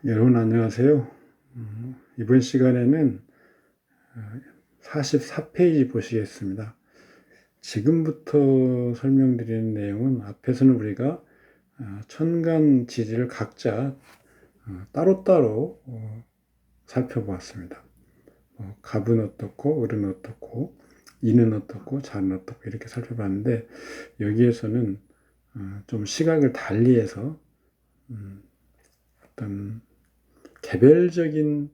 여러분 안녕하세요. 이번 시간에는 44페이지 보시겠습니다. 지금부터 설명드리는 내용은 앞에서는 우리가 천간 지지를 각자 따로따로 살펴보았습니다. 갑은 어떻고 을은 어떻고 인은 어떻고 자는 어떻고 이렇게 살펴봤는데, 여기에서는 좀 시각을 달리해서 어떤 개별적인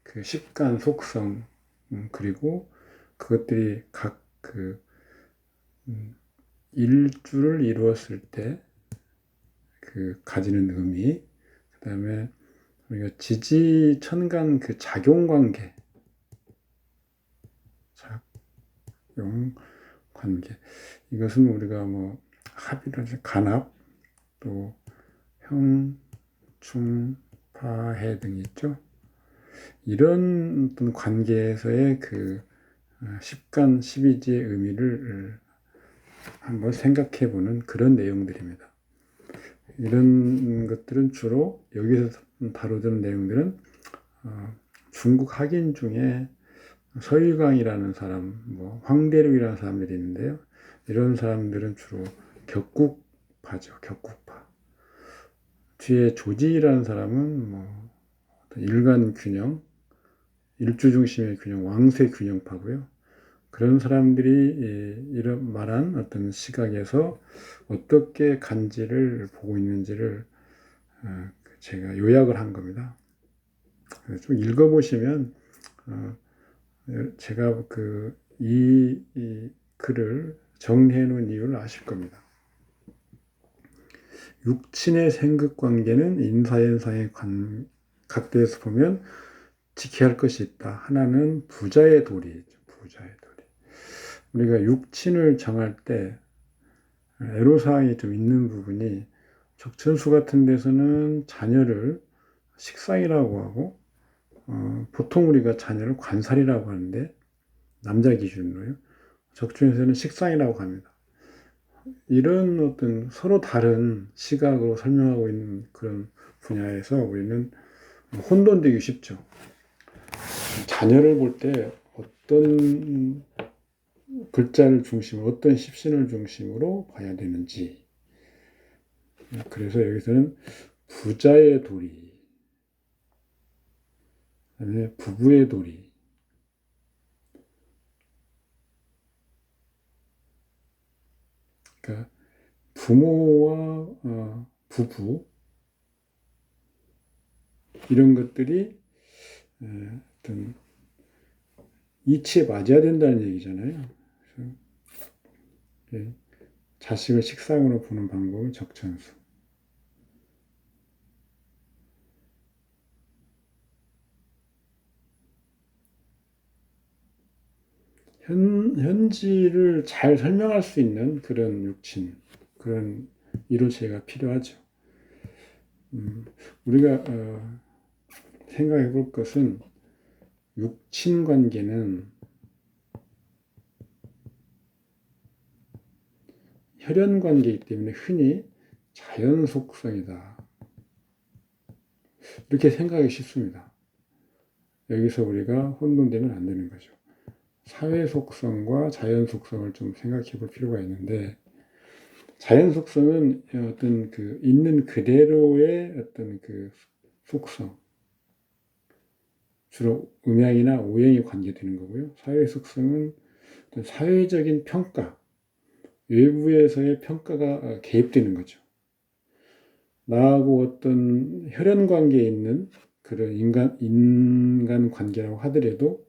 그 식간 속성, 그리고 그것들이 각 일주를 이루었을 때 그 가지는 의미, 그 다음에 우리가 지지천간 그 작용관계, 작용관계, 이것은 우리가 뭐 합이라든지 간합, 또 형, 충, 파, 해 등이 있죠. 이런 어떤 관계에서의 그 십간, 십이지의 의미를 한번 생각해 보는 그런 내용들입니다. 이런 것들은 주로 여기서 다루는 내용들은 중국 학인 중에 서유강이라는 사람, 황대륙이라는 사람들이 있는데요. 이런 사람들은 주로 격국파죠. 격국파. 뒤에 조지라는 사람은 일간균형, 일주중심의 균형, 왕세균형파고요. 그런 사람들이 이런 말한 어떤 시각에서 어떻게 간지를 보고 있는지를 제가 요약을 한 겁니다. 좀 읽어보시면 제가 이 글을 정리해 놓은 이유를 아실 겁니다. 육친의 생극관계는 인사현상의 각도에서 보면 지켜야 할 것이 있다. 하나는 부자의 도리죠. 부자의 도리. 우리가 육친을 정할 때 애로사항이 좀 있는 부분이, 적천수 같은 데서는 자녀를 식상이라고 하고, 보통 우리가 자녀를 관살이라고 하는데, 남자 기준으로요. 적천에서는 식상이라고 합니다. 이런 어떤 서로 다른 시각으로 설명하고 있는 그런 분야에서 우리는 혼돈되기 쉽죠. 자녀를 볼 때 어떤 글자를 중심으로, 어떤 십신을 중심으로 봐야 되는지. 그래서 여기서는 부자의 도리, 그다음에 부부의 도리, 그러니까 부모와 부부, 이런 것들이 어떤 이치에 맞아야 된다는 얘기잖아요. 그래서 자식을 식상으로 보는 방법은 적천수. 현지를 잘 설명할 수 있는 그런 육친, 그런 이론체가 필요하죠. 우리가 생각해 볼 것은, 육친 관계는 혈연 관계이기 때문에 흔히 자연 속성이다. 이렇게 생각하기 쉽습니다. 여기서 우리가 혼돈되면 안 되는 거죠. 사회 속성과 자연 속성을 좀 생각해 볼 필요가 있는데, 자연 속성은 어떤 있는 그대로의 어떤 속성, 주로 음양이나 오행이 관계되는 거고요. 사회 속성은 어떤 사회적인 평가, 외부에서의 평가가 개입되는 거죠. 나하고 어떤 혈연 관계에 있는 그런 인간 관계라고 하더라도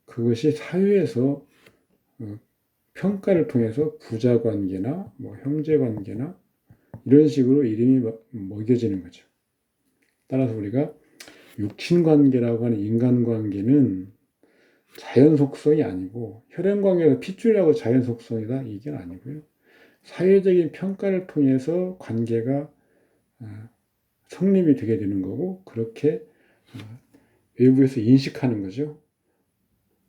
그것이 사회에서 평가를 통해서 부자 관계나 형제 관계나 이런 식으로 이름이 먹여지는 거죠. 따라서 우리가 육친 관계라고 하는 인간 관계는 자연 속성이 아니고, 혈연 관계가 핏줄이라고 자연 속성이다, 이게 아니고요. 사회적인 평가를 통해서 관계가 성립이 되게 되는 거고, 그렇게 외부에서 인식하는 거죠.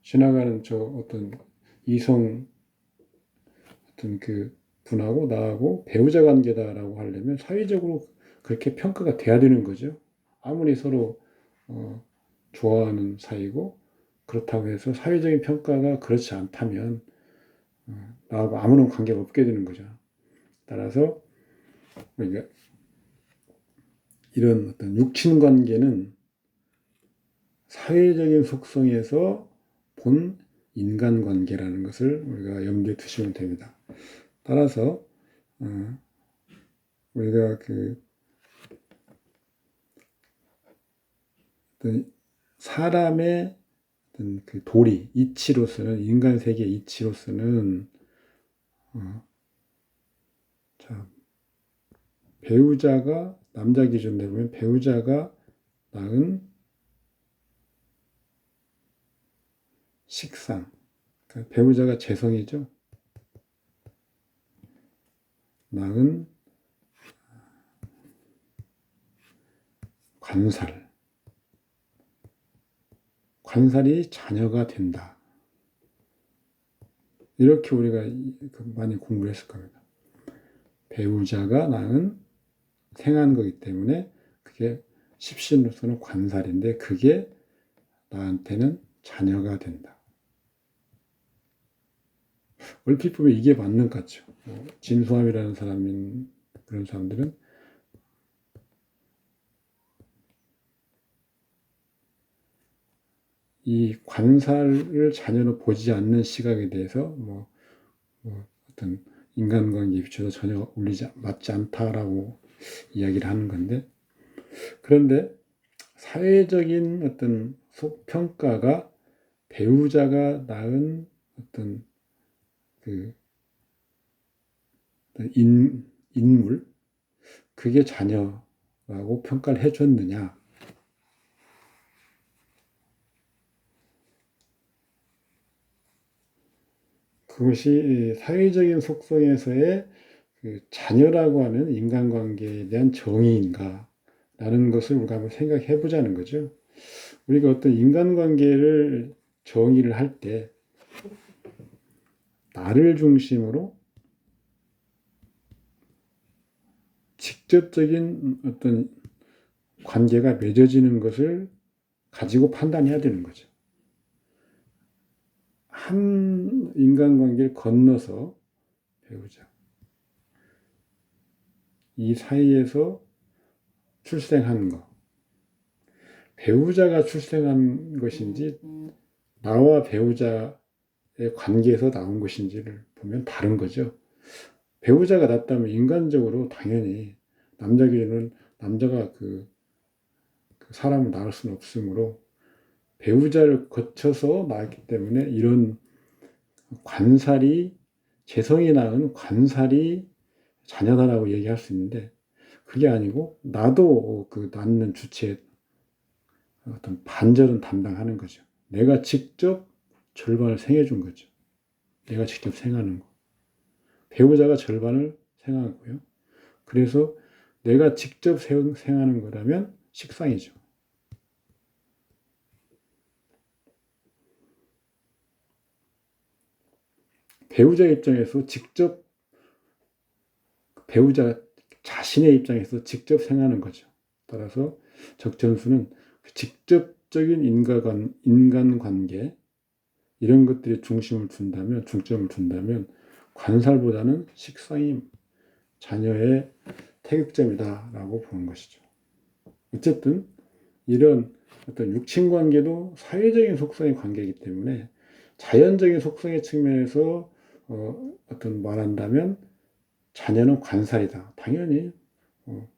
지나가는 어떤 이성 어떤 분하고 나하고 배우자 관계다라고 하려면 사회적으로 그렇게 평가가 돼야 되는 거죠. 아무리 서로 좋아하는 사이고 그렇다고 해서 사회적인 평가가 그렇지 않다면 나하고 아무런 관계가 없게 되는 거죠. 따라서 그러니까 이런 어떤 육친 관계는 사회적인 속성에서 본 인간관계라는 것을 우리가 염두에 두시면 됩니다. 따라서 우리가 그 어떤 사람의 어떤 그 도리, 이치로서는 인간 세계의 이치로서는 자, 배우자가 남자 기준으로 보면 배우자가 낳은 식상, 그러니까 배우자가 재성이죠. 낳은 관살이 자녀가 된다. 이렇게 우리가 많이 공부를 했을 겁니다. 배우자가 낳은 생한 거기 때문에 그게 십신으로서는 관살인데 그게 나한테는 자녀가 된다. 얼핏 보면 이게 맞는 것 같죠. 진수함이라는 사람인 그런 사람들은 이 관살을 자녀로 보지 않는 시각에 대해서 어떤 인간관계에 비춰서 전혀 맞지 않다라고 이야기를 하는 건데, 그런데 사회적인 어떤 평가가 배우자가 낳은 어떤 그 인물, 그게 자녀라고 평가를 해줬느냐? 그것이 사회적인 속성에서의 그 자녀라고 하는 인간관계에 대한 정의인가? 라는 것을 우리가 한번 생각해 보자는 거죠. 우리가 어떤 인간관계를 정의를 할 때, 나를 중심으로 직접적인 어떤 관계가 맺어지는 것을 가지고 판단해야 되는 거죠. 한 인간관계를 건너서 배우자. 이 사이에서 출생한 것. 배우자가 출생한 것인지 나와 배우자의 관계에서 나온 것인지를 보면 다른 거죠. 배우자가 낳았다면 인간적으로 당연히 남자 기준은 남자가 그 사람을 낳을 수는 없으므로 배우자를 거쳐서 낳았기 때문에 이런 관살이 재성이 낳은 관살이 자녀다라고 얘기할 수 있는데 그게 아니고 나도 그 낳는 주체의 어떤 반절은 담당하는 거죠. 내가 직접 절반을 생해준 거죠. 내가 직접 생하는 거. 배우자가 절반을 생하고요. 그래서 내가 직접 생하는 거라면 식상이죠. 배우자 입장에서 직접 배우자 자신의 입장에서 직접 생하는 거죠. 따라서 적정수는 직접적인 인간관계 이런 것들에 중점을 둔다면 관살보다는 식상이 자녀의 태극점이다라고 보는 것이죠. 어쨌든 이런 어떤 육친관계도 사회적인 속성의 관계이기 때문에 자연적인 속성의 측면에서 어떤 말한다면 자녀는 관살이다. 당연히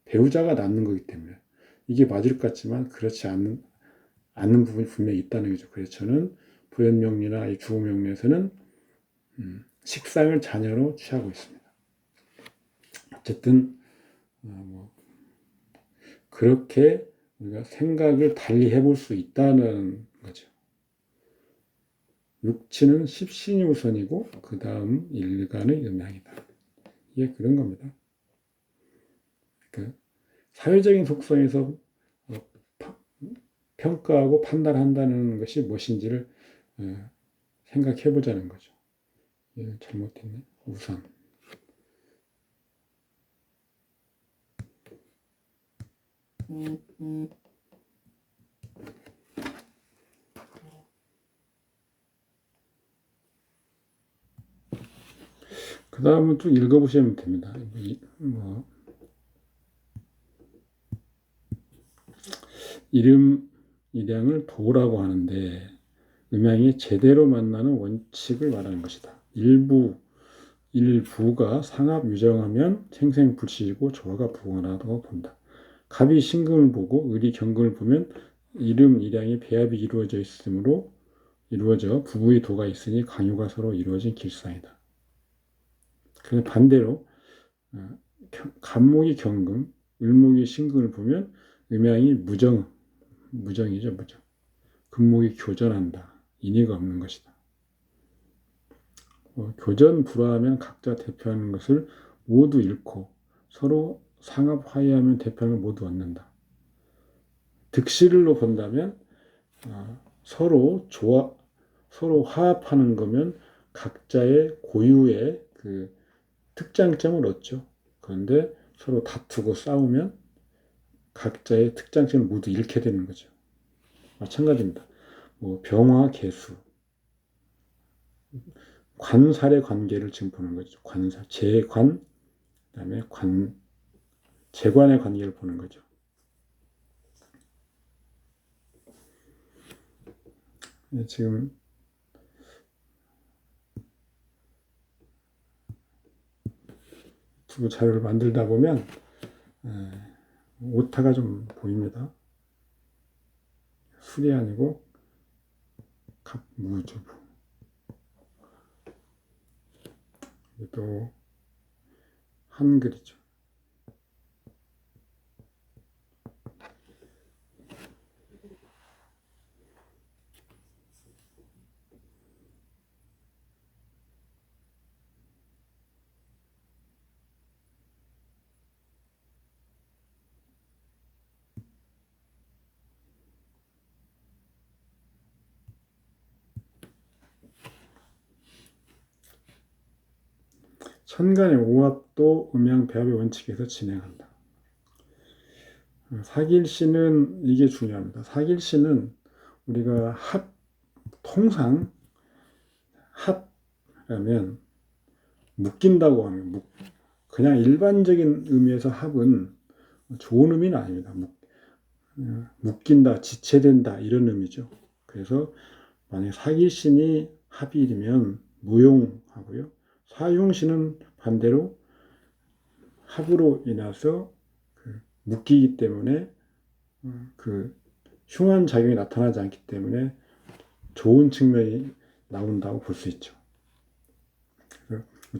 배우자가 낳는 거기 때문에 이게 맞을 것 같지만 그렇지 않는 부분이 분명히 있다는 거죠. 그래서 저는 부연명리나 이 주어명리에서는 식상을 자녀로 취하고 있습니다. 어쨌든 그렇게 우리가 생각을 달리 해볼 수 있다는 거죠. 육친은 십신이 우선이고 그 다음 일간의 음양이다. 이게 그런 겁니다. 그 사회적인 속성에서 평가하고 판단한다는 것이 무엇인지를 생각해 보자는 거죠. 잘못됐네. 우선. 그 다음은 쭉 읽어보시면 됩니다. 이름 일양을 도라고 하는데 음양이 제대로 만나는 원칙을 말하는 것이다. 일부가 상합 유정하면 생생불씨이고 조화가 부원하다고 본다. 갑이 신금을 보고 을이 경금을 보면 이름 일양의 배합이 이루어져 부부의 도가 있으니 강요가 서로 이루어진 길상이다. 그래서 반대로 갑목이 경금, 을목이 신금을 보면 음양이 무정이죠, 무정. 금목이 교전한다. 인의가 없는 것이다. 교전 불화하면 각자 대표하는 것을 모두 잃고 서로 상합 화해하면 대표하는 걸 모두 얻는다. 득실로 본다면 서로 화합하는 거면 각자의 고유의 그 특장점을 얻죠. 그런데 서로 다투고 싸우면 각자의 특장점을 모두 잃게 되는 거죠. 마찬가지입니다. 병화, 개수, 관살의 관계를 지금 보는 거죠. 관살, 재관, 그다음에 재관의 관계를 보는 거죠. 지금 두 자료를 만들다 보면 오타가 좀 보입니다. 술이 아니고 갑무주부. 또 한글이죠. 천간의 오합도 음양 배합의 원칙에서 진행한다. 사길씨는 이게 중요합니다. 사길씨는 우리가 통상 합하면 묶인다고 하는 그냥 일반적인 의미에서 합은 좋은 의미는 아닙니다. 묶인다, 지체된다 이런 의미죠. 그래서 만약 사길신이 합일이면 무용하고요. 사흉신은 반대로 합으로 인해서 묶이기 때문에 그 흉한 작용이 나타나지 않기 때문에 좋은 측면이 나온다고 볼 수 있죠.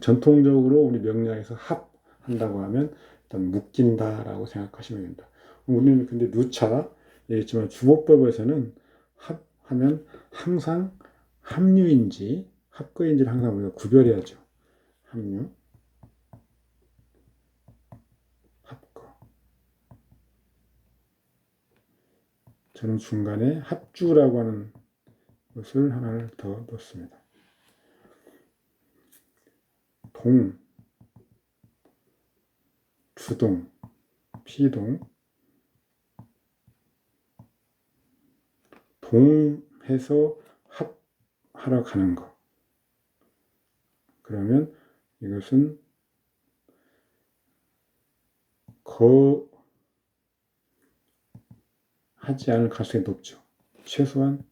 전통적으로 우리 명리학에서 합한다고 하면 일단 묶인다라고 생각하시면 됩니다. 우리는 근데 누차 얘기했지만 주목법에서는 합하면 항상 합류인지 합거인지를 항상 우리가 구별해야죠. 합류, 합거. 저는 중간에 합주라고 하는 것을 하나를 더 넣습니다. 동, 주동, 피동, 동해서 합하러 가는 것. 그러면 이것은 하지 않을 가능성이 높죠. 최소한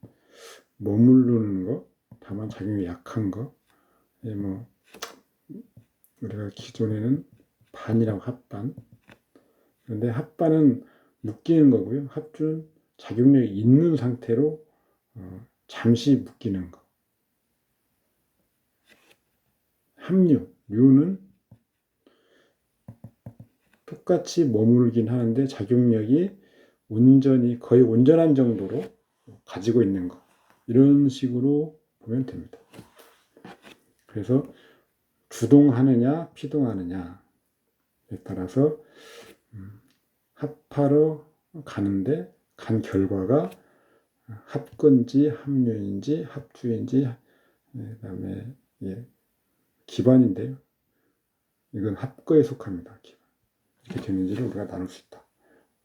머무르는 것, 다만 작용이 약한 것. 우리가 기존에는 반이라고 합반. 그런데 합반은 묶이는 거고요. 합주는 작용력이 있는 상태로 잠시 묶이는 거. 류는 똑같이 머물긴 하는데 작용력이 거의 온전한 정도로 가지고 있는 것. 이런 식으로 보면 됩니다. 그래서 주동하느냐 피동하느냐에 따라서 합하러 가는데 간 결과가 합건지 합류인지 합주인지 그다음에 기반인데요. 이건 합거에 속합니다. 이렇게 되는지를 우리가 나눌 수 있다.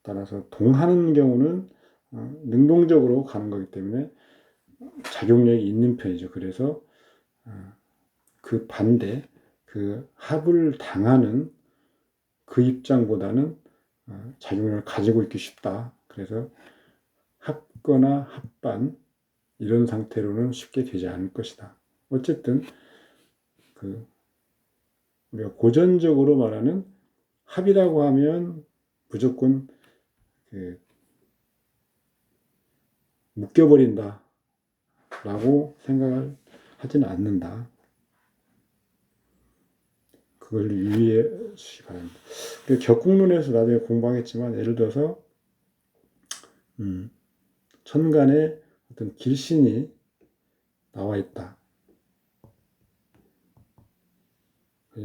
따라서 동하는 경우는 능동적으로 가는 거기 때문에 작용력이 있는 편이죠. 그래서 그 반대 그 합을 당하는 그 입장보다는 작용력을 가지고 있기 쉽다. 그래서 합거나 합반 이런 상태로는 쉽게 되지 않을 것이다. 어쨌든 그 우리가 고전적으로 말하는 합이라고 하면 무조건 그 묶여버린다 라고 생각을 하지는 않는다. 그걸 유의해 주시기 바랍니다. 격국론에서 나중에 공부하겠지만 예를 들어서 천간에 어떤 길신이 나와 있다.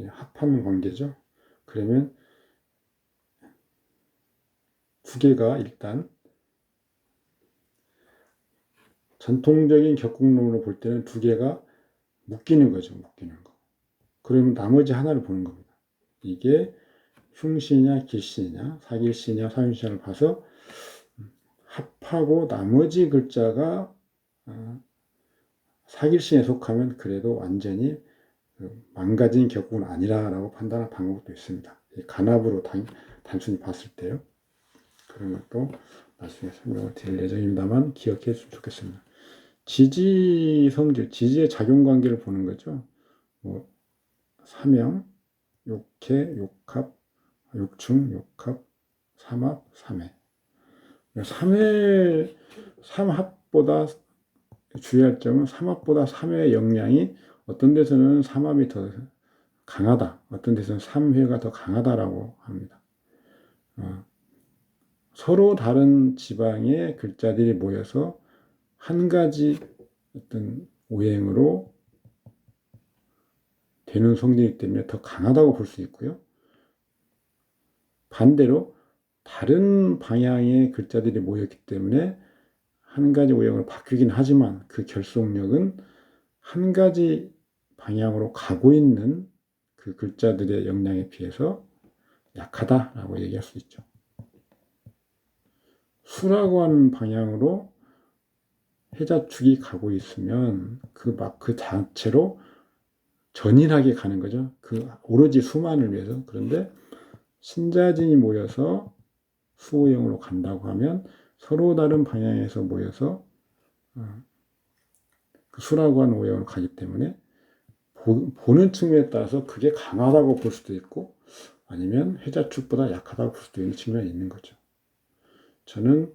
합하는 관계죠. 그러면 두 개가 일단 전통적인 격국론으로 볼 때는 두 개가 묶이는 거죠. 묶이는 거. 그러면 나머지 하나를 보는 겁니다. 이게 흉신이냐 길신이냐 사길신이냐 사흉신을 봐서 합하고 나머지 글자가 사길신에 속하면 그래도 완전히 망가진 격국은 아니라라고 판단할 방법도 있습니다. 간합으로 단순히 봤을 때요. 그런 것도 나중에 설명을 드릴 예정입니다만 기억해 주시면 좋겠습니다. 지지 성질, 지지의 작용 관계를 보는 거죠. 뭐 삼형, 욕해, 욕합, 욕충, 욕합, 삼합, 삼해. 삼합보다 주의할 점은 삼합보다 삼회의 영향이 어떤 데서는 삼합이 더 강하다. 어떤 데서는 삼회가 더 강하다라고 합니다. 서로 다른 지방의 글자들이 모여서 한 가지 어떤 오행으로 되는 성질이기 때문에 더 강하다고 볼 수 있고요. 반대로 다른 방향의 글자들이 모였기 때문에 한 가지 오행으로 바뀌긴 하지만 그 결속력은 한 가지 방향으로 가고 있는 그 글자들의 영향에 비해서 약하다라고 얘기할 수 있죠. 수라고 하는 방향으로 해자축이 가고 있으면 그 자체로 전일하게 가는 거죠. 그 오로지 수만을 위해서. 그런데 신자진이 모여서 수오형으로 간다고 하면 서로 다른 방향에서 모여서 그 수라고 하는 오형으로 가기 때문에 보는 측면에 따라서 그게 강하다고 볼 수도 있고 아니면 해자축보다 약하다고 볼 수도 있는 측면이 있는 거죠. 저는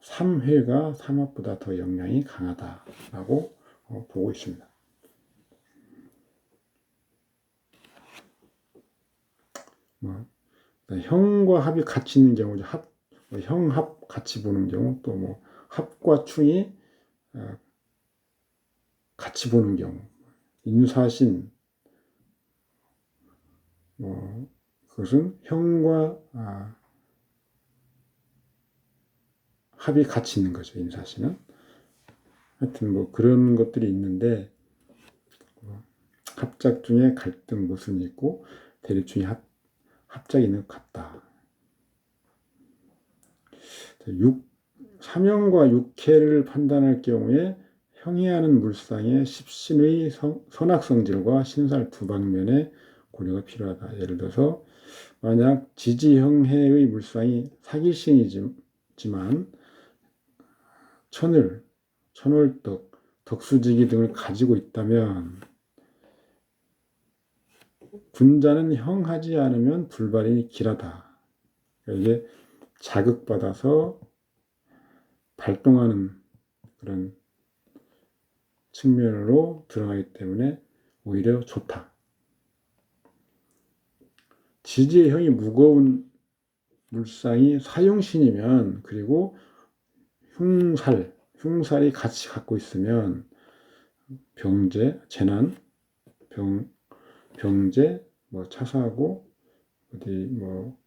3회가 3합보다 더 영향이 강하다라고 보고 있습니다. 형과 합이 같이 있는 경우죠. 형합 같이 보는 경우, 또 뭐 합과 충이 같이 보는 경우, 인사신, 그것은 형과 합이 같이 있는 거죠. 인사신은. 하여튼 뭐 그런 것들이 있는데 합작 중에 갈등 모순이 있고 대립 중에 합작이 있는 것 같다. 삼형과 육해를 판단할 경우에 형이하는 물상의 십신의 선악성질과 신살 두 방면의 고려가 필요하다. 예를 들어서 만약 지지형해의 물상이 사길신이지만 천을, 천월덕, 덕수지기 등을 가지고 있다면 군자는 형하지 않으면 불발이 길하다. 이게 자극받아서 발동하는 그런 측면으로 들어가기 때문에 오히려 좋다. 지지의 형이 무거운 물상이 사용신이면 그리고 흉살이 같이 갖고 있으면 병재, 재난, 병재, 뭐 차사하고 어디 뭐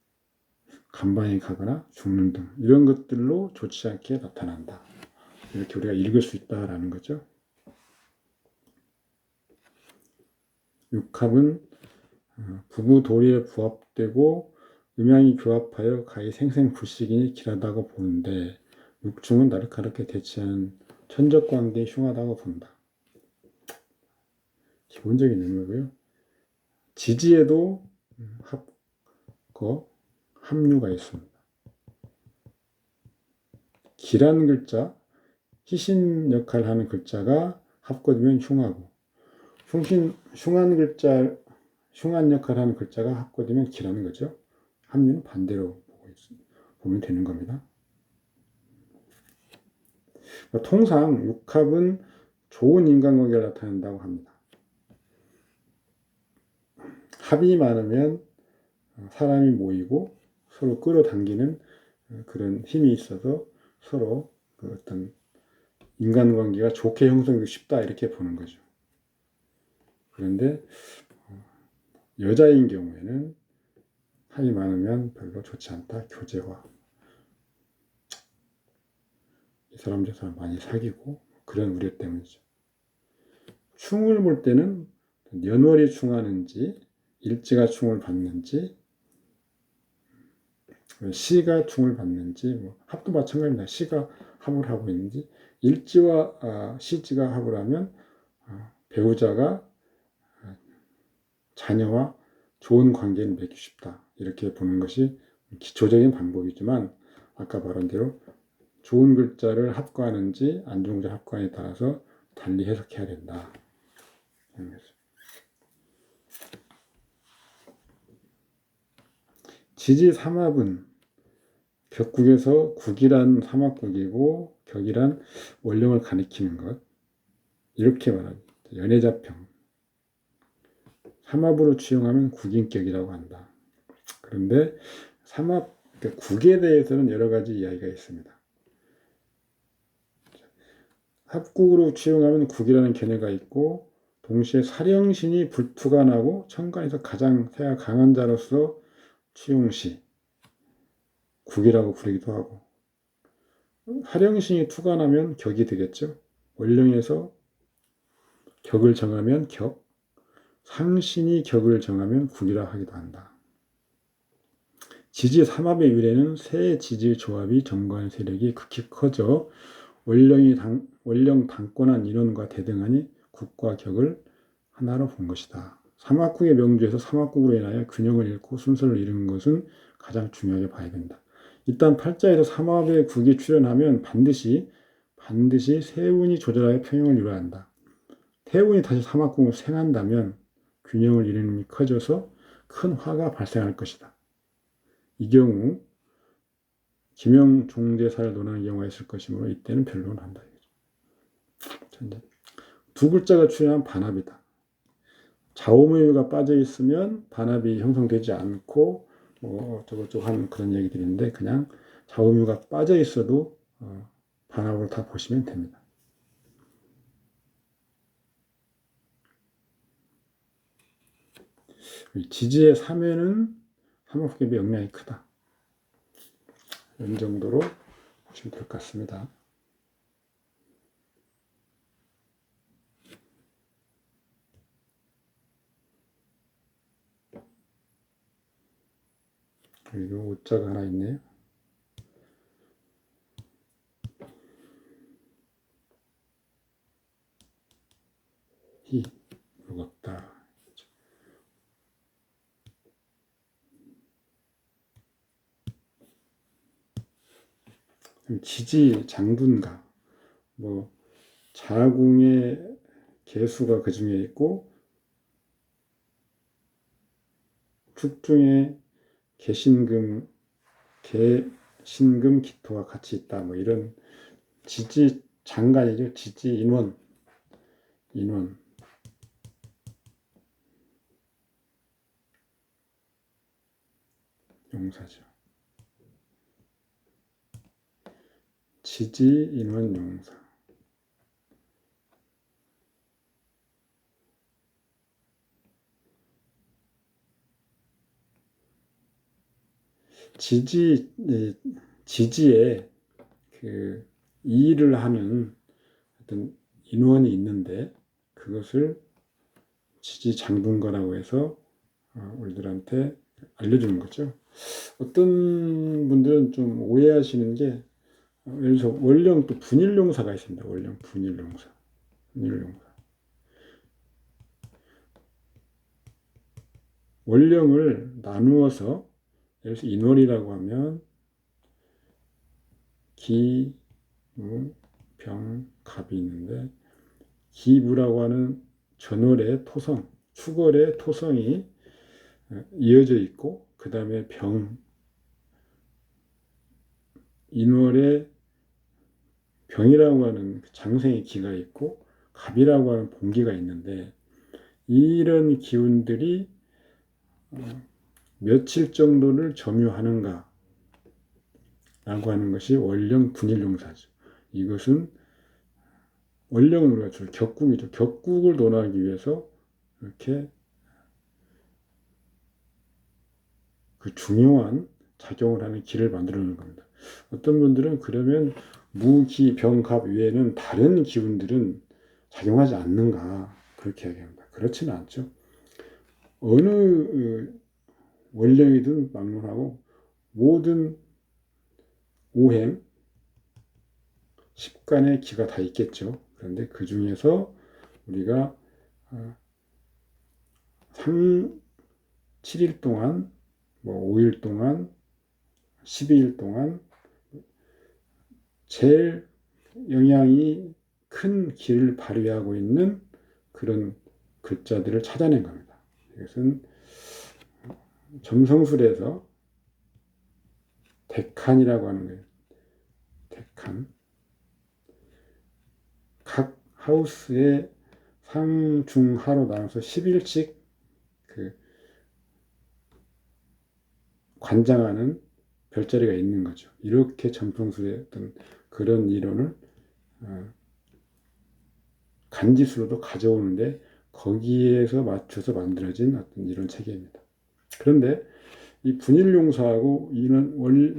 간방에 가거나 죽는 등 이런 것들로 좋지 않게 나타난다. 이렇게 우리가 읽을 수 있다라는 거죠. 육합은 부부 도리에 부합되고 음양이 교합하여 가히 생생불식이니 길하다고 보는데 육충은 날카롭게 대치하는 천적관계에 흉하다고 본다. 기본적인 의미고요. 지지에도 합거, 합류가 있습니다. 기란 글자, 희신 역할을 하는 글자가 합거되면 흉하고, 흉한 글자, 흉한 역할을 하는 글자가 합거되면 기라는 거죠. 합류는 반대로 보면 되는 겁니다. 통상 육합은 좋은 인간관계를 나타낸다고 합니다. 합이 많으면 사람이 모이고 서로 끌어당기는 그런 힘이 있어서 서로 그 어떤 인간관계가 좋게 형성되기 쉽다 이렇게 보는 거죠. 그런데 여자인 경우에는 합이 많으면 별로 좋지 않다. 교제와 이 사람 저 사람 많이 사귀고 그런 우려 때문이죠. 충을 볼 때는 연월이 충하는지 일지가 충을 받는지 시가 충을 받는지 합도 마찬가지입니다. 시가 합을 하고 있는지 일지와 시지가 합을 하면 배우자가 자녀와 좋은 관계를 맺기 쉽다. 이렇게 보는 것이 기초적인 방법이지만 아까 말한 대로 좋은 글자를 합과하는지 안 좋은 글자를 합과하에 따라서 달리 해석해야 된다. 지지 삼합은 격국에서 국이란 삼합국이고 격이란 원령을 가리키는 것 이렇게 말합니다. 연해자평 삼합으로 취용하면 국인격이라고 한다. 그런데 삼합 그러니까 국에 대해서는 여러 가지 이야기가 있습니다. 합국으로 취용하면 국이라는 견해가 있고 동시에 사령신이 불투관하고 천간에서 가장 세가 강한 자로서 취용시 국이라고 부르기도 하고 사령신이 투관하면 격이 되겠죠. 원령에서 격을 정하면 격, 상신이 격을 정하면 국이라 하기도 한다. 지지 삼합의 유래는 세 지지 조합이 점거한 세력이 극히 커져 원령 당권한 인원과 대등하니 국과 격을 하나로 본 것이다. 삼합국의 명주에서 삼합국으로 인하여 균형을 잃고 순서를 잃은 것은 가장 중요하게 봐야 된다. 일단 팔자에서 삼합의 국이 출현하면 반드시 세운이 조절하여 평형을 이루어야 한다. 태운이 다시 삼합국을 생한다면 균형을 잃는 힘이 커져서 큰 화가 발생할 것이다. 이 경우 김영 종대사를 논하는 경우가 있을 것이므로 이때는 변론을 한다. 두 글자가 출현한 반합이다. 좌우무유가 빠져 있으면 반합이 형성되지 않고 어쩌고저쩌고 하는 그런 얘기들인데 그냥 좌우무유가 빠져 있어도 반합으로 다 보시면 됩니다. 지지의 3회는 삼합국의 영향이 크다. 이런 정도로 보시면 될 것 같습니다. 그리고 오자가 하나 있네요. 희, 무겁다. 지지 장둔가, 자궁의 개수가 그 중에 있고 축중에 개신금 기토가 같이 있다. 이런 지지 장간이죠. 지지 인원 용사죠. 지지 인원 용사. 지지에 그 일을 하는 어떤 인원이 있는데 그것을 지지 장분거라고 해서 우리들한테 알려주는 거죠. 어떤 분들은 좀 오해하시는 게 예를 들어서 원령 또 분일용사가 있습니다. 원령 분일용사. 원령을 나누어서, 예를 들어서 인월이라고 하면 기, 무, 병, 갑이 있는데, 기무라고 하는 전월의 토성, 축월의 토성이 이어져 있고, 그 다음에 인월의 병이라고 하는 장생의 기가 있고, 갑이라고 하는 봉기가 있는데, 이런 기운들이 며칠 정도를 점유하는가 라고 하는 것이 원령 분일용사죠. 이것은 원령은 우리가 줄 격국이죠. 격국을 논하기 위해서 이렇게 그 중요한 작용을 하는 기를 만들어 놓은 겁니다. 어떤 분들은 그러면 무기, 병, 갑 외에는 다른 기운들은 작용하지 않는가 그렇게 이야기합니다. 그렇지는 않죠. 어느 원령이든 막론하고 모든 오행, 십간의 기가 다 있겠죠. 그런데 그 중에서 우리가 7일 동안, 5일 동안, 12일 동안 제일 영향이 큰 기를 발휘하고 있는 그런 글자들을 찾아낸 겁니다. 이것은 점성술에서 데칸이라고 하는 거예요. 데칸. 각 하우스의 상, 중, 하로 나눠서 10일씩 그 관장하는 별자리가 있는 거죠. 이렇게 점성술의 어떤 그런 이론을 간지수로도 가져오는데 거기에서 맞춰서 만들어진 어떤 이론 체계입니다. 그런데 이 분일용사하고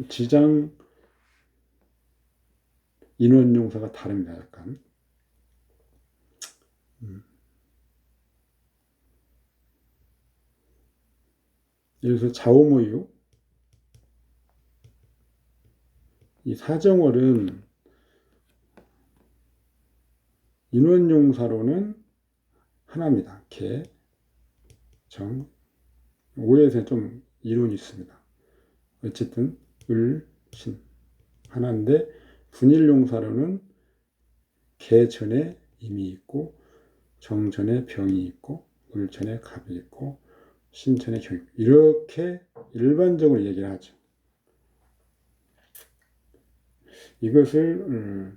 지장 인원용사가 다릅니다. 약간. 예를 들어서 자오모유, 이 사정월은 인원용사로는 하나입니다. 개, 정, 오에서 좀 이론이 있습니다. 어쨌든 을, 신 하나인데 분일용사로는 개 전에 임이 있고 정 전에 병이 있고 을 전에 갑이 있고 신 전에 경이 있고 이렇게 일반적으로 얘기를 하죠. 이것을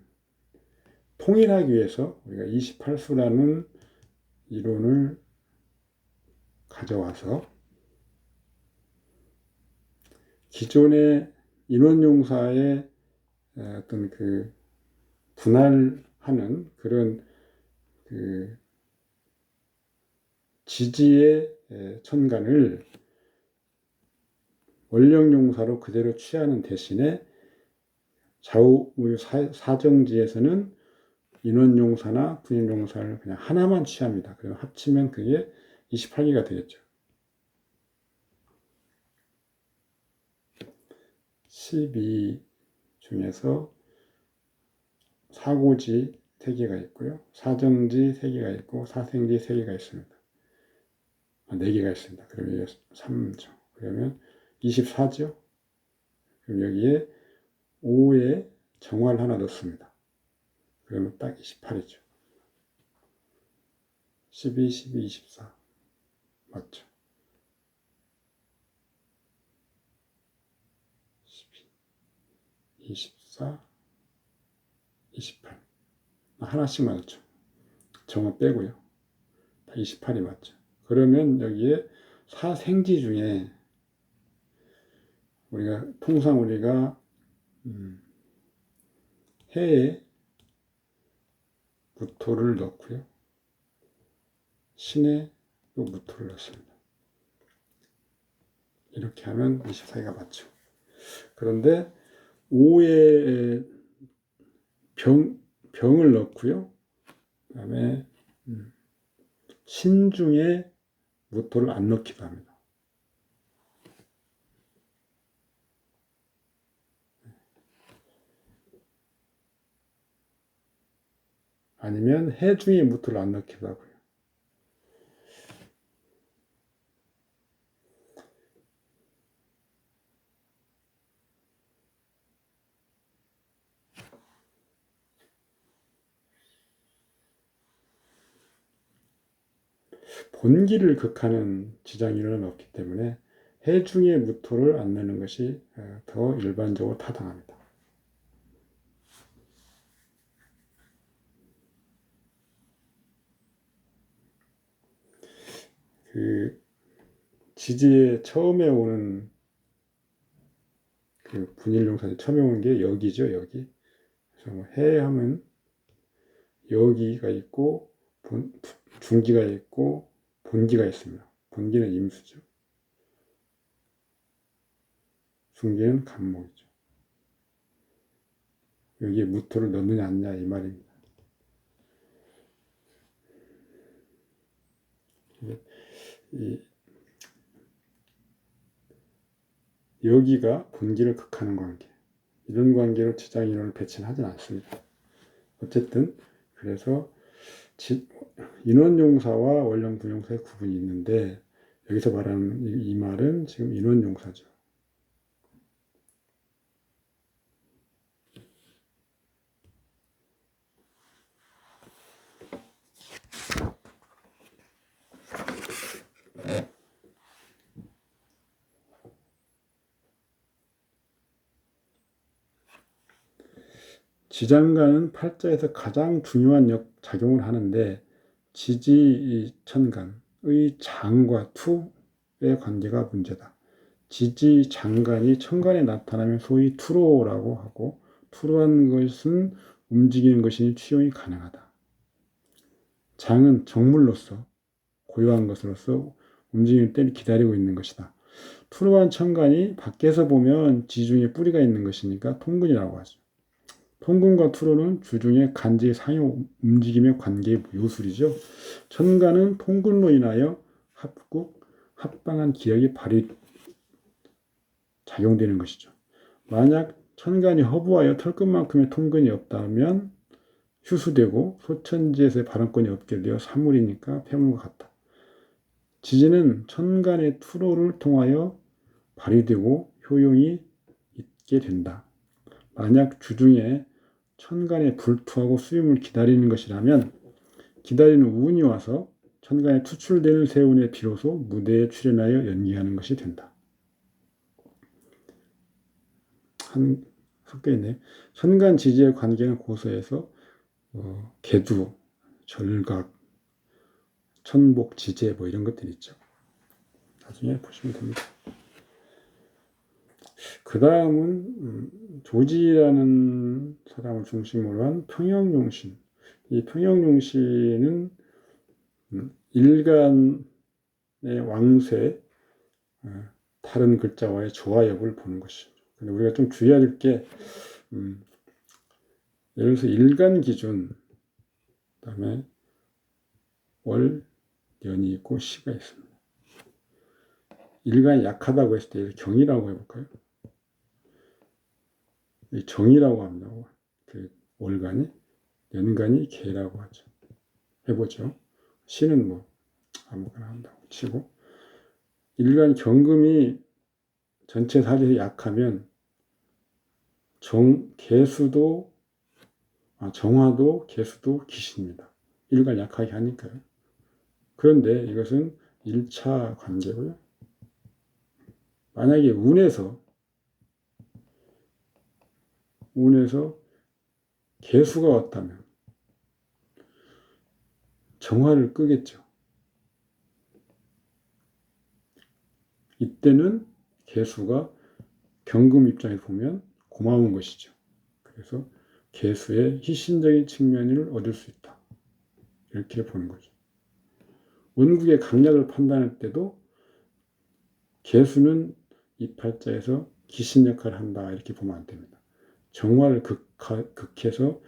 통일하기 위해서 우리가 28수라는 이론을 가져와서 기존의 인원용사의 어떤 그 분할하는 그런 그 지지의 천간을 원령용사로 그대로 취하는 대신에 좌우무유 사정지에서는 인원용사나 분일용사를 그냥 하나만 취합니다. 그럼 합치면 그게 28기가 되겠죠. 12 중에서 사고지 3개가 있고요. 사정지 3개가 있고 사생지 3개가 있습니다. 4개가 있습니다. 그러면 3죠. 그러면 24죠. 그럼 여기에 5에 정화를 하나 넣습니다. 그러면 딱 28이죠. 12, 12, 24. 맞죠? 12, 24, 28. 하나씩 맞았죠. 정화 빼고요. 28이 맞죠. 그러면 여기에 사생지 중에 통상 우리가 해에 무토를 넣고요. 신에 또 무토를 넣습니다. 이렇게 하면 24기가 맞죠. 그런데 5에 병을 넣고요. 그 다음에 신중에 무토를 안 넣기도 합니다. 아니면 해 중에 무토를 안 넣기도 하고요. 본기를 극하는 지장이론은 없기 때문에 해중의 무토를 안 내는 것이 더 일반적으로 타당합니다. 그 지지에 처음에 오는 그 분일용사에 처음에 오는 게 여기죠, 여기. 그래서 뭐 해 하면 여기가 있고 중기가 있고 본기가 있습니다. 본기는 임수죠. 중기는 간목이죠. 여기에 무토를 넣느냐 안냐 이 말입니다. 이 여기가 본기를 극하는 관계, 이런 관계로 지장이론을 배치는 하진 않습니다. 어쨌든 그래서 인원용사와 원령분용사의 구분이 있는데 여기서 말하는 이 말은 지금 인원용사죠. 지장간은 팔자에서 가장 중요한 작용을 하는데 지지천간의 장과 투의 관계가 문제다. 지지장간이 천간에 나타나면 소위 투로라고 하고 투로한 것은 움직이는 것이니 취용이 가능하다. 장은 정물로서 고요한 것으로서 움직이는 때를 기다리고 있는 것이다. 투로한 천간이 밖에서 보면 지중에 뿌리가 있는 것이니까 통근이라고 하죠. 통근과 투로는 주중의 간지 상호 움직임의 관계의 요술이죠. 천간은 통근로 인하여 합방한 기력이 발휘 작용되는 것이죠. 만약 천간이 허부하여 털끝만큼의 통근이 없다면 휴수되고 소천지에서의 발언권이 없게 되어 사물이니까 폐물과 같다. 지지는 천간의 투로를 통하여 발휘되고 효용이 있게 된다. 만약 주중에 천간에 불투하고 수임을 기다리는 것이라면 기다리는 운이 와서 천간에 투출되는 세운에 비로소 무대에 출연하여 연기하는 것이 된다. 섞여있네. 천간 지지의 관계는 고서에서 개두, 절각, 천복, 지제 뭐 이런 것들이 있죠. 나중에 보시면 됩니다. 그 다음은 조지라는 사람을 중심으로 한 평형용신. 이 평형용신은 일간의 왕쇠 다른 글자와의 조화역을 보는 것이죠. 근데 우리가 좀 주의해야 될 게 예를 들어서 일간 기준, 그다음에 월, 년이 있고 시가 있습니다. 일간이 약하다고 했을 때 경이라고 해볼까요? 정이라고 합니다. 그 월간이, 년간이 개라고 하죠. 해보죠. 시는 뭐 아무거나 한다고 치고, 일간 경금이 전체 사리에 약하면 정화도 개수도 기신입니다. 일간 약하게 하니까요. 그런데 이것은 1차 관계고요. 만약에 운에서 개수가 왔다면 정화를 끄겠죠. 이때는 개수가 경금 입장에서 보면 고마운 것이죠. 그래서 개수의 희신적인 측면을 얻을 수 있다. 이렇게 보는 거죠. 운국의 강약을 판단할 때도 개수는 이 팔자에서 기신 역할을 한다. 이렇게 보면 안 됩니다. 정화를 극해서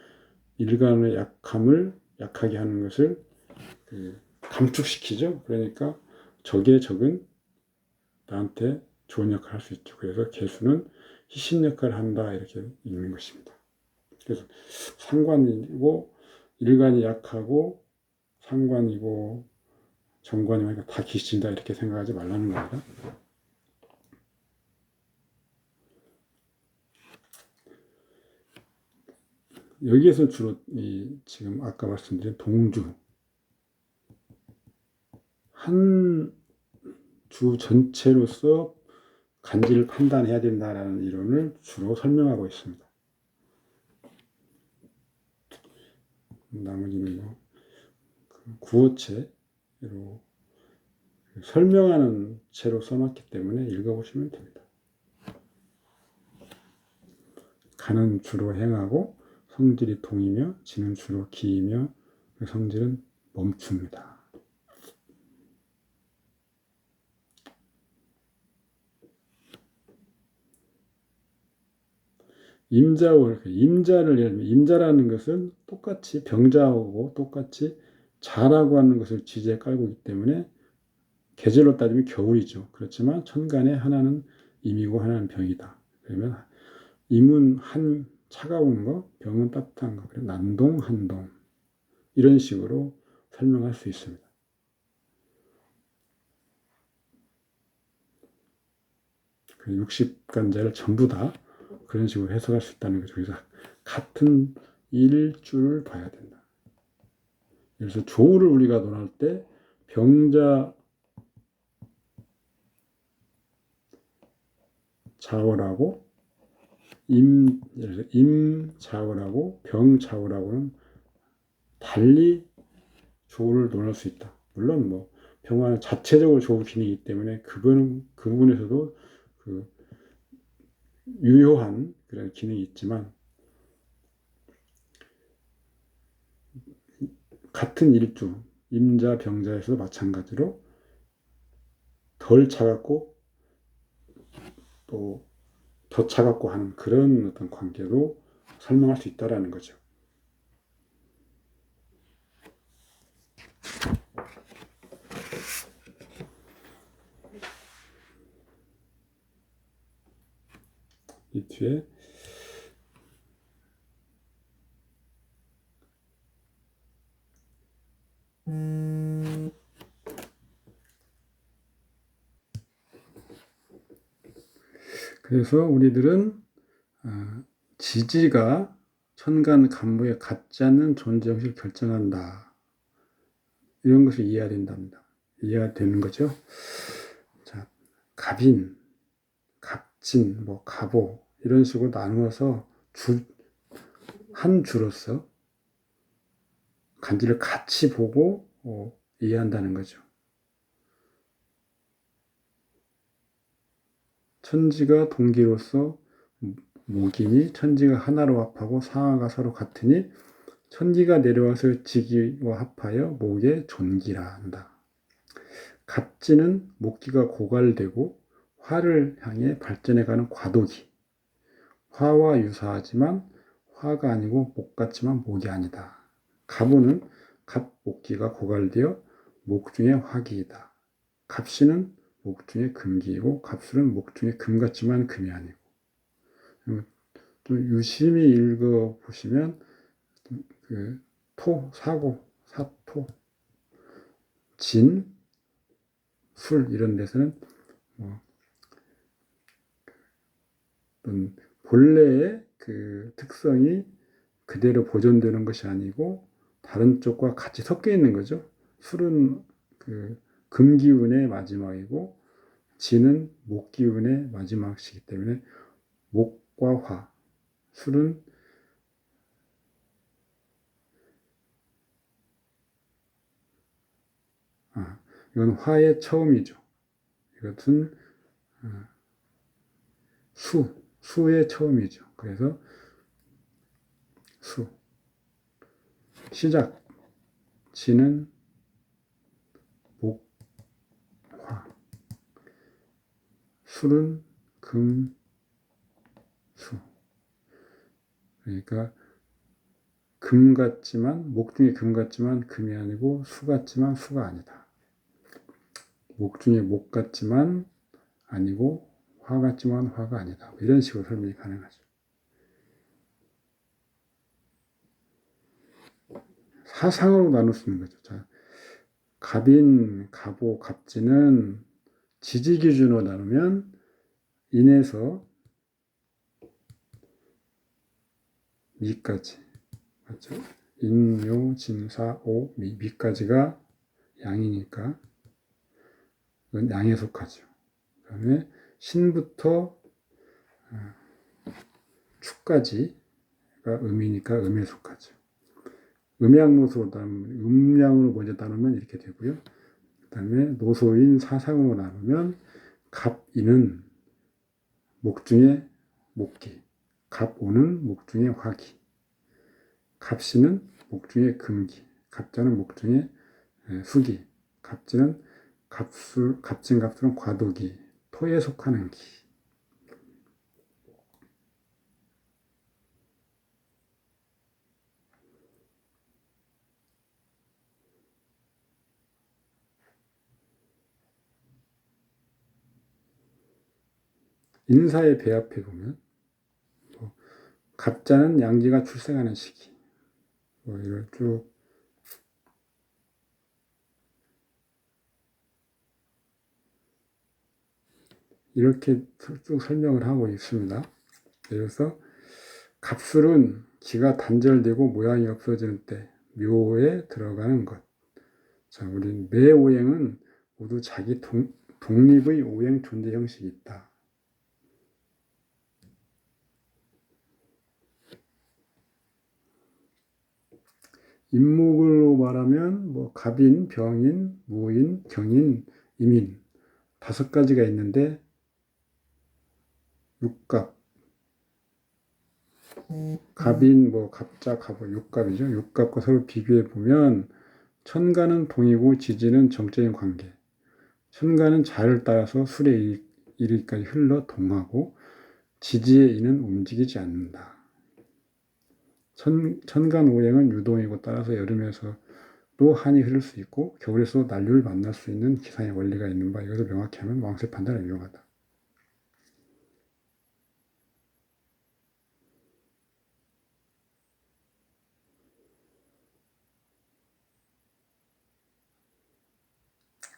일간의 약함을 약하게 하는 것을 감축시키죠. 그러니까 적의 적은 나한테 좋은 역할을 할 수 있죠. 그래서 개수는 희신 역할을 한다. 이렇게 읽는 것입니다. 그래서 상관이고 일간이 약하고 상관이고 정관이 다 기신이다. 이렇게 생각하지 말라는 겁니다. 여기에서 주로 지금 아까 말씀드린 동주, 한 주 전체로서 간지를 판단해야 된다라는 이론을 주로 설명하고 있습니다. 나머지는 뭐 구어체로 설명하는 채로 써놨기 때문에 읽어보시면 됩니다. 간은 주로 행하고 성질이 동이며 지는 주로 기이며 성질은 멈춥니다. 임자라는 것은 똑같이 병자하고 똑같이 자라고 하는 것을 지지에 깔고 있기 때문에 계절로 따지면 겨울이죠. 그렇지만 천간에 하나는 임이고 하나는 병이다. 그러면 임은 한 차가운 거, 병은 따뜻한 거, 그래서 난동, 한동 이런 식으로 설명할 수 있습니다. 그 60간자를 전부 다 그런 식으로 해석할 수 있다는 거죠. 그래서 같은 일주를 봐야 된다. 그래서 조우를 우리가 논할 때 병자 자월하고 임자월하고 병자월하고는 달리 조우를 논할 수 있다. 물론 뭐 병화는 자체적으로 조우 기능이기 때문에 그 부분에서도 그 유효한 그런 기능이 있지만 같은 일주 임자 병자에서도 마찬가지로 덜 차갑고 또 더 차갑고 하는 그런 어떤 관계로 설명할 수 있다라는 거죠. 이 뒤에 그래서 우리들은 지지가 천간 간부에 같지 않는 존재 형식을 결정한다. 이런 것을 이해해야 된답니다. 이해가 되는 거죠. 자, 갑인, 갑진, 뭐 갑오 이런 식으로 나누어서 한 주로서 간지를 같이 보고 이해한다는 거죠. 천지가 동기로서 목이니 천지가 하나로 합하고 상하가 서로 같으니 천기가 내려와서 지기와 합하여 목의 존기라 한다. 갑지는 목기가 고갈되고 화를 향해 발전해가는 과도기. 화와 유사하지만 화가 아니고 목 같지만 목이 아니다. 갑우는 갑목기가 고갈되어 목 중에 화기이다. 갑신은 목 중에 금기이고 갑술은 목 중에 금 같지만 금이 아니고. 좀 유심히 읽어보시면 그 토, 사고, 사토, 진, 술 이런 데서는 본래의 그 특성이 그대로 보존되는 것이 아니고 다른 쪽과 같이 섞여 있는 거죠. 술은 그 금기운의 마지막이고 진은 목기운의 마지막이기 때문에 목과 화, 술은 이건 화의 처음이죠. 이것은 수의 처음이죠. 그래서 수, 시작, 진은 목, 화, 술은 금, 수. 그러니까 금 같지만 목 중에 금 같지만 금이 아니고 수 같지만 수가 아니다. 목 중에 목 같지만 아니고 화 같지만 화가 아니다. 이런 식으로 설명이 가능하죠. 사상으로 나눌 수 있는 거죠. 자, 갑인, 갑오, 갑진은 지지 기준으로 나누면 인에서 미까지 맞죠? 인, 묘, 진, 사, 오, 미까지가 양이니까 그건 양에 속하죠. 그 다음에 신부터 축까지가 음이니까 음에 속하죠. 음양노소로 나누면 음양으로 먼저 나누면 이렇게 되고요. 그 다음에 노소인 사상으로 나누면 갑인은 목중의 목기, 갑오는 목중의 화기, 갑신은 목중의 금기, 갑자는 목중의 수기, 갑진은 갑진 갑술은 과도기, 토에 속하는 기. 인사의 배 앞에 보면 갑자는 양지가 출생하는 시기, 이걸 쭉 이렇게 쭉 설명을 하고 있습니다. 그래서 갑술은 기가 단절되고 모양이 없어지는 때 묘에 들어가는 것. 자, 우리 매 오행은 모두 자기 독립의 오행 존재 형식이 있다. 인목으로 말하면 뭐 갑인, 병인, 무인, 경인, 임인 5가지가 있는데 육갑, 갑인, 뭐 갑자, 갑오, 육갑이죠. 육갑과 서로 비교해 보면 천간은 동이고 지지는 정적인 관계. 천간은 자를 따라서 술에 이르기까지 흘러 동하고 지지의 이는 움직이지 않는다. 천간 오행은 유동이고 따라서 여름에서도 한이 흐를 수 있고 겨울에서 난류를 만날 수 있는 기상의 원리가 있는 바, 이것을 명확히 하면 왕세 판단에 유용하다.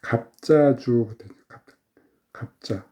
갑자주, 갑자.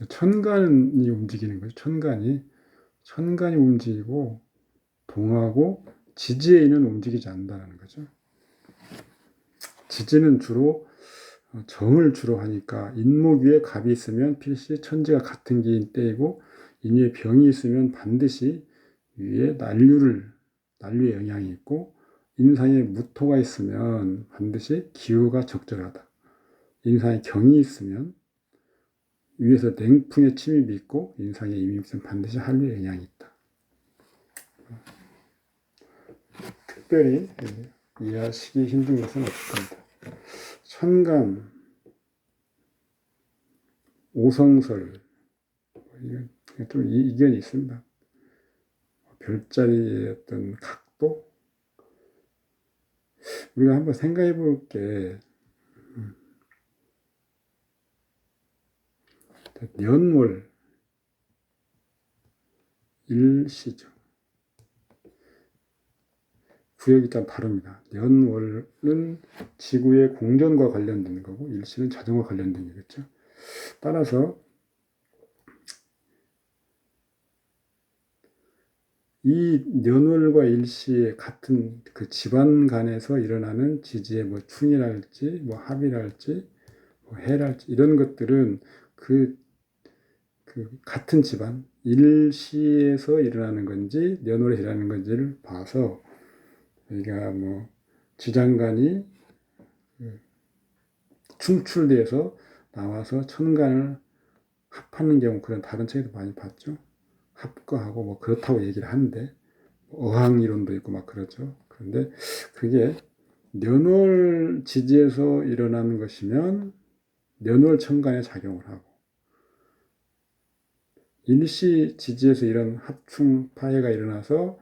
천간이 움직이는 거죠. 천간이 움직이고 동하고 지지의 인은 움직이지 않는다는 거죠. 지지는 주로 정을 주로 하니까 인목 위에 갑이 있으면 필시 천지가 같은 기인 때이고 인 위에 병이 있으면 반드시 위에 난류의 영향이 있고 인상에 무토가 있으면 반드시 기후가 적절하다. 인상에 경이 있으면 위에서 냉풍의 침입이 있고 인상에 임이 있으면 반드시 한류의 영향이 있다. 특별히 이해하시기 힘든 것은 없을 겁니다. 천간, 오성설, 좀 이견이 있습니다. 별자리의 어떤 각도? 우리가 한번 생각해 볼게. 년월, 일시죠. 구역이 좀 다릅니다. 년월은 지구의 공전과 관련된 거고 일시는 자전과 관련된 거겠죠. 따라서 이 년월과 일시의 같은 그 집안 간에서 일어나는 지지의 뭐 충이랄지 뭐 합이랄지 뭐 해랄지 이런 것들은 그 같은 집안 일시에서 일어나는 건지 년월에 일어나는 건지를 봐서 여기가 뭐 지장간이 충출돼서 나와서 천간을 합하는 경우 그런 다른 책에도 많이 봤죠. 합거하고 뭐 그렇다고 얘기를 하는데 어항 이론도 있고 막 그러죠. 그런데 그게 년월 지지에서 일어나는 것이면 년월 천간에 작용을 하고 일시 지지에서 이런 합충 파해가 일어나서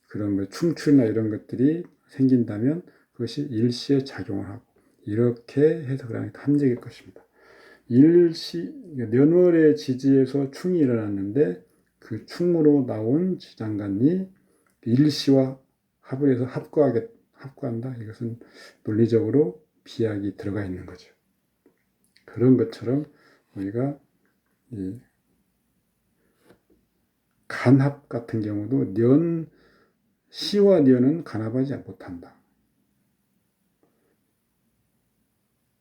그런 뭐 충출이나 이런 것들이 생긴다면 그것이 일시에 작용을 하고 이렇게 해석을 하는 게 합리적일 것입니다. 년월의 지지에서 충이 일어났는데 그 충으로 나온 지장간이 일시와 합을 해서 합구한다. 이것은 논리적으로 비약이 들어가 있는 거죠. 그런 것처럼 우리가 이 간합 같은 경우도 시와 년은 간합하지 못한다.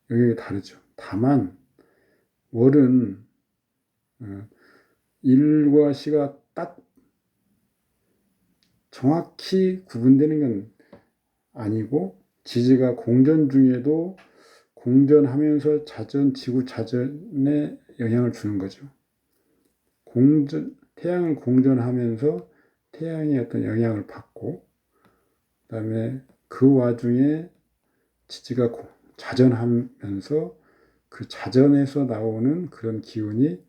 여기 다르죠. 다만 월은 일과 시가 딱 정확히 구분되는 건 아니고 지지가 공전 중에도 공전하면서 지구 자전에 영향을 주는 거죠. 태양을 공전하면서 태양의 어떤 영향을 받고, 그 다음에 그 와중에 지지가 자전하면서 그 자전에서 나오는 그런 기운이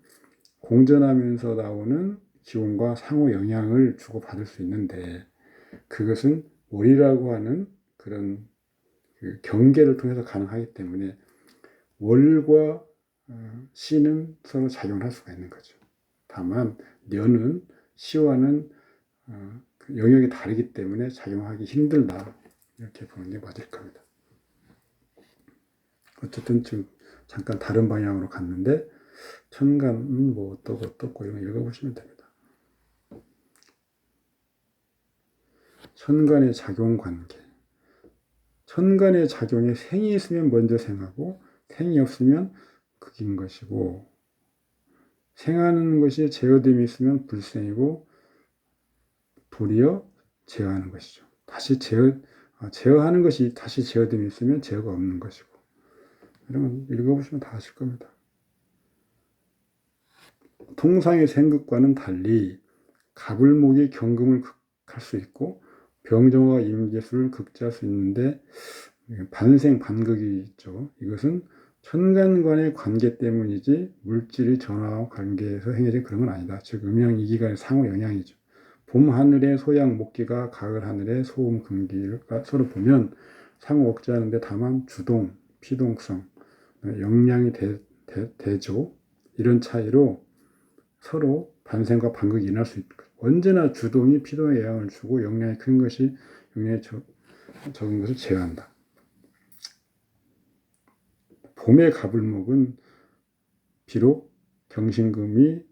공전하면서 나오는 기운과 상호 영향을 주고받을 수 있는데, 그것은 월이라고 하는 그런 그 경계를 통해서 가능하기 때문에 월과 시는 서로 작용을 할 수가 있는 거죠. 다만 년은 시와는 그 영역이 다르기 때문에 작용하기 힘들다, 이렇게 보는 게 맞을 겁니다. 어쨌든 지금 잠깐 다른 방향으로 갔는데 천간은 뭐 어떻고 이런 거 읽어보시면 됩니다. 천간의 작용 관계. 천간의 작용에 생이 있으면 먼저 생하고 생이 없으면 극인 것이고, 생하는 것이 제어됨이 있으면 불생이고 도리어 제어하는 것이죠. 다시 제어하는 것이 다시 제어됨이 있으면 제어가 없는 것이고, 이러면 읽어보시면 다 아실 겁니다. 통상의 생극과는 달리 가불목이 경금을 극할 수 있고 병정화가 임계수를 극제할 수 있는데 반생 반극이 있죠. 이것은 천간간의 관계 때문이지 물질의 전화와 관계에서 행해진 그런 건 아니다. 즉 음양이기간의 상호 영향이죠. 봄 하늘의 소양 목기가 가을 하늘의 소음 금기가 서로 보면 상호 억제하는데 다만 주동, 피동성, 영양이 대조, 이런 차이로 서로 반생과 반극이 일어날 수 있고, 언제나 주동이 피동에 영향을 주고 영향이 큰 것이 영향이 적은 것을 제어한다. 봄의 가불목은 비록 경신금이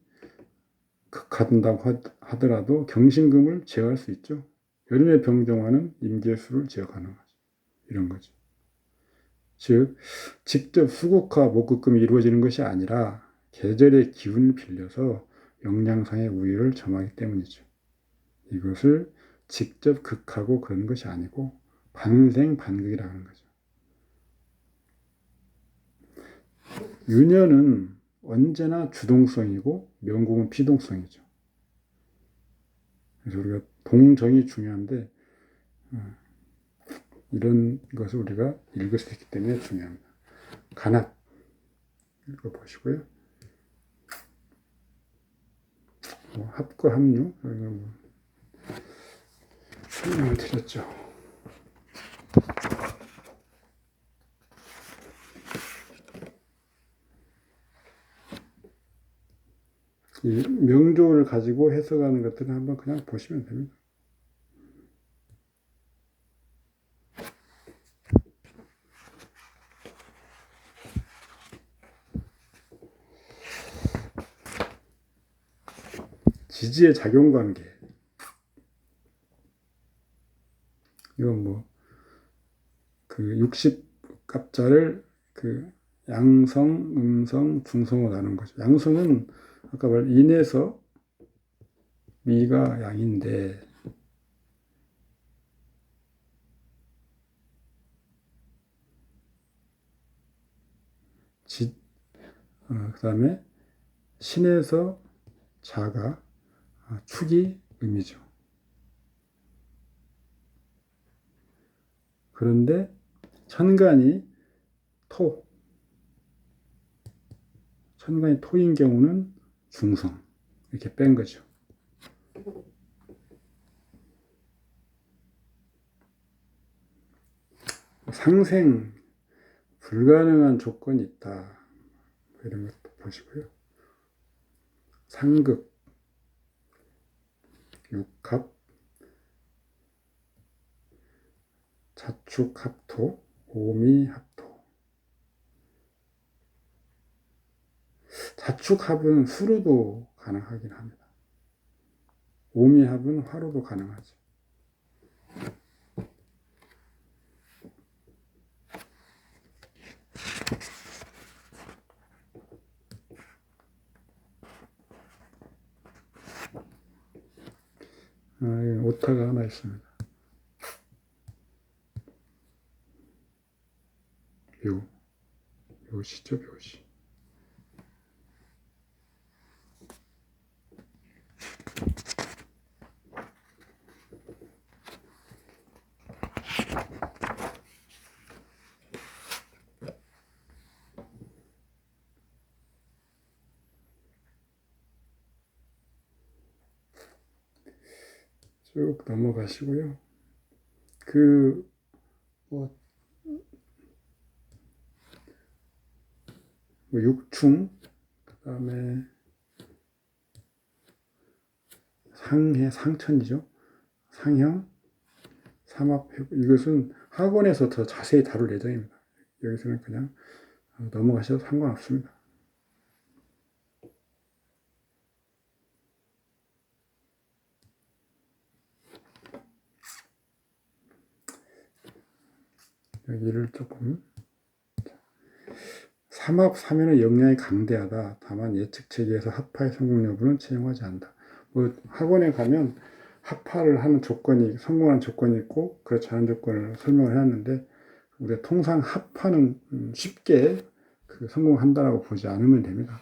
극하다고 하더라도 경신금을 제어할 수 있죠. 여름의 병정화는 임계수를 제어 가능하죠. 이런 거죠. 즉 직접 수국화 목극금이 이루어지는 것이 아니라 계절의 기운을 빌려서 영양상의 우위를 점하기 때문이죠. 이것을 직접 극하고 그런 것이 아니고 반생반극이라고 하는 거죠. 유년은 언제나 주동성이고 명국은 피동성이죠. 그래서 우리가 동정이 중요한데 이런 것을 우리가 읽을 수 있기 때문에 중요합니다. 간합 읽어보시고요. 합과 합류 설명을 드렸죠. 이 명조를 가지고 해석하는 것들은 한번 그냥 보시면 됩니다. 지지의 작용관계. 이건 그 60갑자를 그 양성, 음성, 중성으로 나눈 거죠. 양성은 아까 말 인에서 미가 양인데, 그 다음에 신에서 자가 축이 음이죠. 그런데 천간이 토인 경우는 중성, 이렇게 뺀 거죠. 상생 불가능한 조건이 있다. 이런 것도 보시고요. 상극, 육합, 자축합토, 오미합토. 자축합은 수로도 가능하긴 합니다. 오미합은 화로도 가능하죠. 오타가 하나 있습니다. 묘시죠, 묘시. 쭉 넘어가시고요. 육충, 그 다음에 상천이죠. 상형, 삼합회고, 이것은 학원에서 더 자세히 다룰 예정입니다. 여기서는 그냥 넘어가셔도 상관없습니다. 여기를 조금 삼합3회는 역량이 강대하다. 다만 예측 체계에서 합파의 성공 여부는 채용하지 않는다. 학원에 가면 합파를 하는 조건이, 성공하는 조건이 있고 그렇지 않은 조건을 설명을 해놨는데, 우리가 통상 합파는 쉽게 성공한다라고 보지 않으면 됩니다.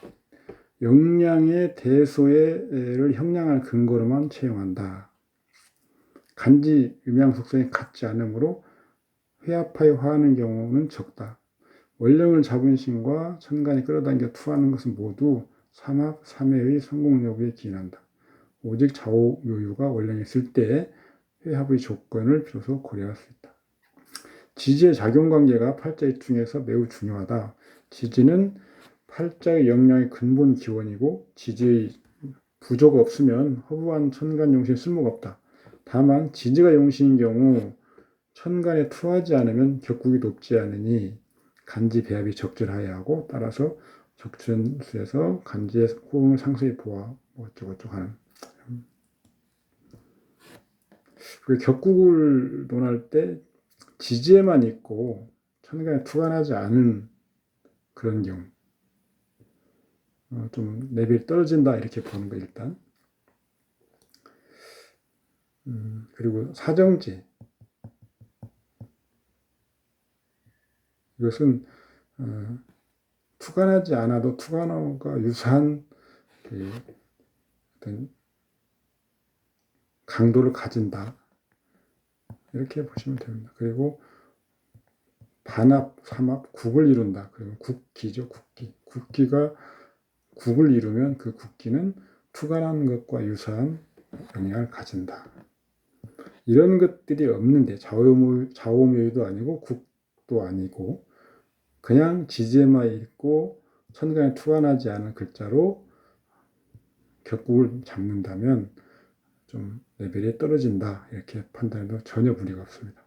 역량의 대소를 형량할 근거로만 채용한다. 간지 음양 속성이 같지 않으므로 회합하여 화하는 경우는 적다. 원령을 잡은 신과 천간이 끌어당겨 투하는 것은 모두 삼합, 삼회의 성공 여부에 기인한다. 오직 좌우묘유가 원령이 있을 때 회합의 조건을 비로소 고려할 수 있다. 지지의 작용관계가 팔자 중에서 매우 중요하다. 지지는 팔자의 역량의 근본 기원이고 지지의 부조가 없으면 허무한 천간 용신이 쓸모가 없다. 다만 지지가 용신인 경우 천간에 투하지 않으면 격국이 높지 않으니 간지 배합이 적절하여야 하고, 따라서 적천수에서 간지의 호응을 상세히 보아 어쩌고저쩌고 하는. 격국을 논할 때 지지에만 있고 천간에 투관하지 않은 그런 경우, 좀 레벨이 떨어진다 이렇게 보는 거 일단. 그리고 사정지, 이것은 투관하지 않아도 투관어가 유사한 어떤 강도를 가진다 이렇게 보시면 됩니다. 그리고 반합, 삼합, 국을 이룬다. 그러면 국기죠, 국기. 국기가 국을 이루면 그 국기는 투관하는 것과 유사한 영향을 가진다. 이런 것들이 없는데 좌우묘유도 아니고 국도 아니고 그냥 지지에만 있고 천간에 투관하지 않은 글자로 격국을 잡는다면 좀 레벨이 떨어진다 이렇게 판단해도 전혀 무리가 없습니다.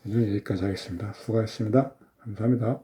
오늘 여기까지 하겠습니다. 수고하셨습니다. 감사합니다.